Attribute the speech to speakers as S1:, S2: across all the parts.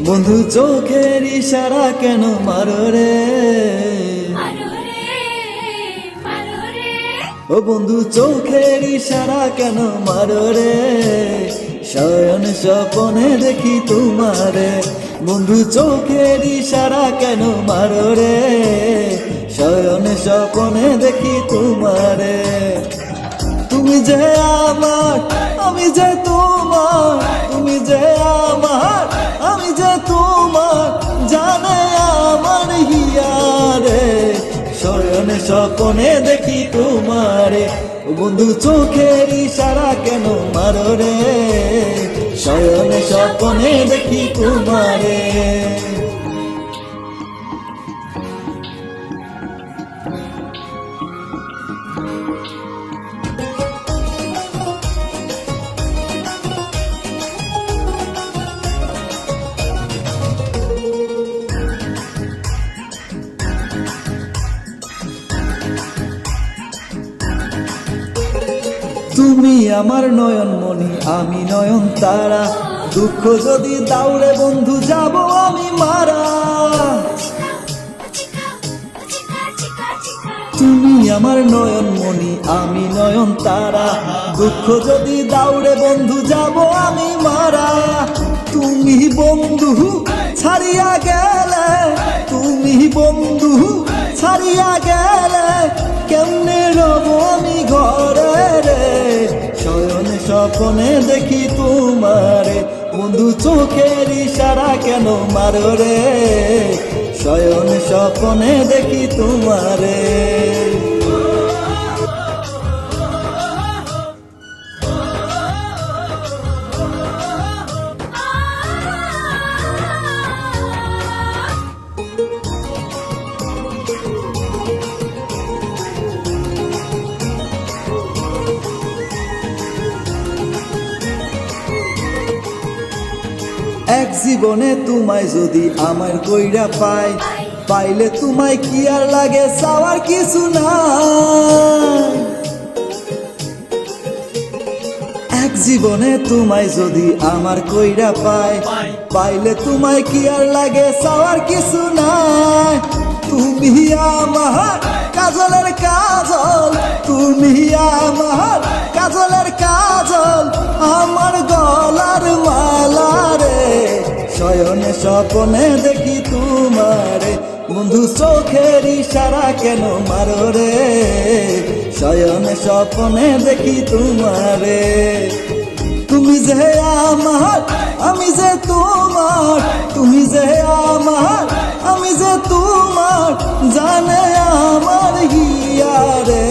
S1: বন্ধু চোখের ইশারা কেন মারো রে, ও বন্ধু চোখের ইশারা কেন মারো রে, শয়ন স্বপনে দেখি তোমারে। বন্ধু চোখের ইশারা কেন মারো রে, শয়ন স্বপনে দেখি তোমারে। তুমি যে আমার, আমি যে তোমার, তুমি যে আমার, আমি যে তোমার, জানে আমার হিয়ারে, শয়নে স্বপনে দেখি তোমারে। বন্ধু চোখের ইশারা কেন মারো রে, শয়নে স্বপনে দেখি তোমারে। তুমি আমার নয়ন মনি, আমি নয়ন তারা, দুঃখ যদি দাউরে বন্ধু যাব আমি মারা। তুমি আমার নয়ন মনি, আমি নয়ন তারা, দুঃখ যদি দাউরে বন্ধু যাব আমি মারা। তুমি বন্ধু ছাড়িয়া গেলে, তুমি বন্ধু ছাড়িয়া গেলে, কেমনে রব আমি ঘরে রে, শয়ন স্বপনে দেখি তোমারে। বন্ধু চোখের ইশারা কেন মারো রে, শয়ন স্বপনে দেখি তোমারে। এক জীবনে তোমায় যদি আমার কইরা পাই, পাইলে তোমায় কি আর লাগে, চাওয়ার কিছু না। এক জীবনে তোমায় যদি আমার কইরা পাই, পাইলে তোমায় কি আর লাগে, চাওয়ার কিছু নাই। তুমি আমার কাজলের কাজল, তুমি আমার কাজলের কাজল, আমার গলার মালা রে, শয়নে স্বপনে দেখি তোমারে। বন্ধু চোখের ইশারা কেন মারো রে, শয়নে স্বপনে দেখি তোমারে। তুমি যে আমার, আমি যে তোমার, তুমি যে আমার, আমি যে তোমার, জানে আমার হিয়ারে,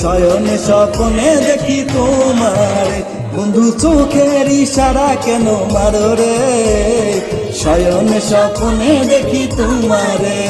S1: শয়নে স্বপনে দেখি তোমারে। বন্ধু চোখের ইশারা কেন মারো রে, শয়নে স্বপনে দেখি তোমারে।